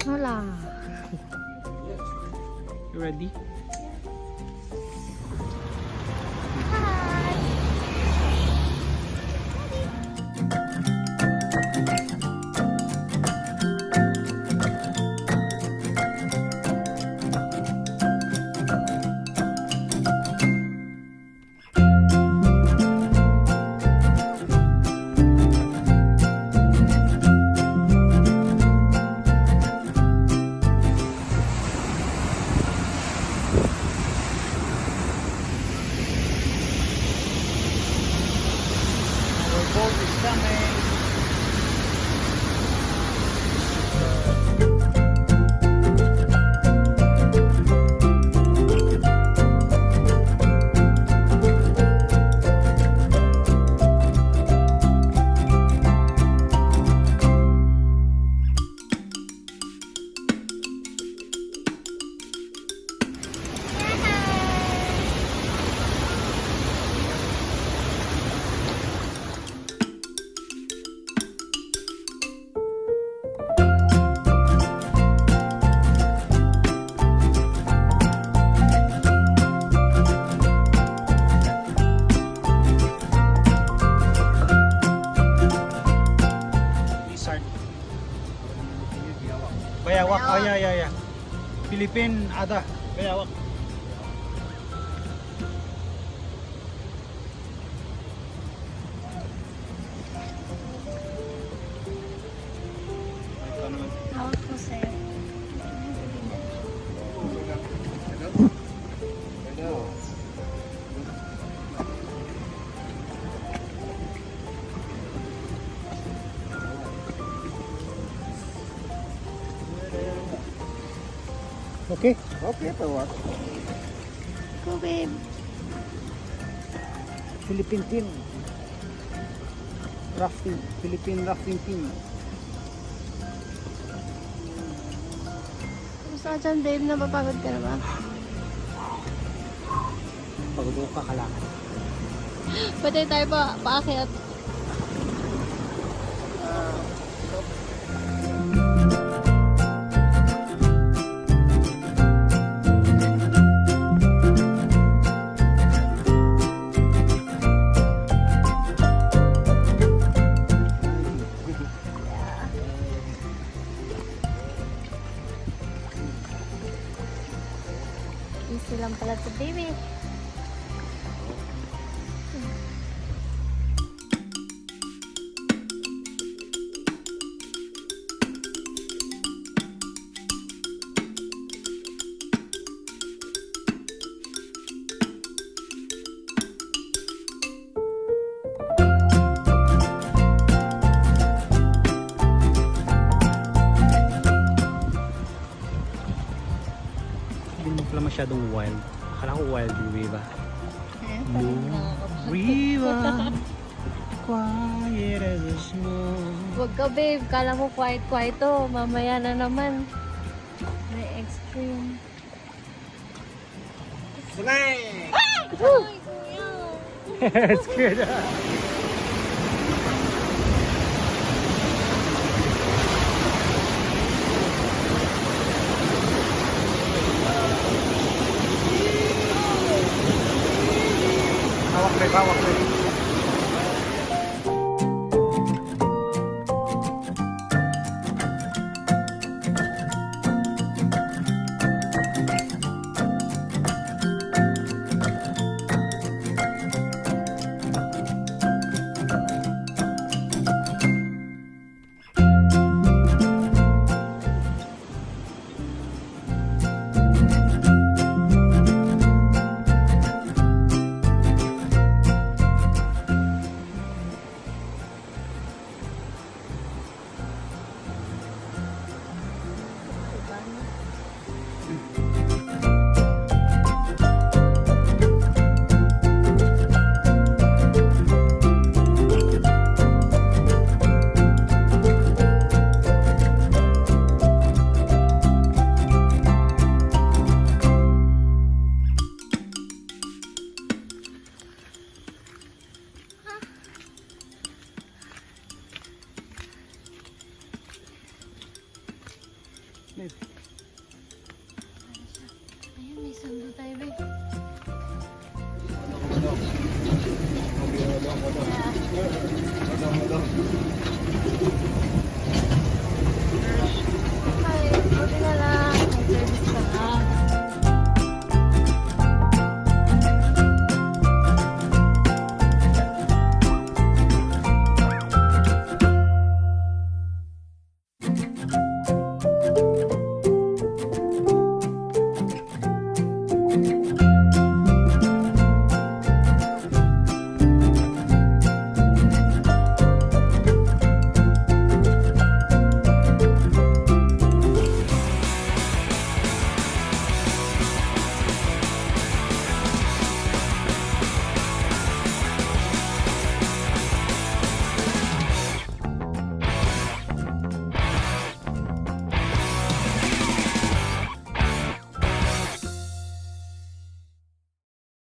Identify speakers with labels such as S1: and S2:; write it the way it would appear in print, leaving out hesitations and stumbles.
S1: Hola.
S2: You ready? Boat is coming. Bayawak, ya. Philippine ada, bayawak.
S1: Hawak ko sa'yo.
S2: Okay.
S3: Okay, for what?
S1: Go, babe.
S2: Philippine team. Rafting, Philippine rafting team.
S1: Gusto ka dyan, babe? Napapagod ka na ba?
S2: Pagod ko kakalakad.
S1: Pwede tayo paakyat. Easy lang pala to, baby.
S2: Hindi mo pala masyadong wild. Akala ko wild yung river.
S1: Blue.
S2: River, quiet as a snow.
S1: Huwag ka, babe. Kala mo quiet to. Mamaya na naman. May extreme.
S3: Snake!
S1: Ay, kuya!
S2: Scared. Hawak rin. Babe.
S1: Ayun, may sando tayo, babe. Yeah.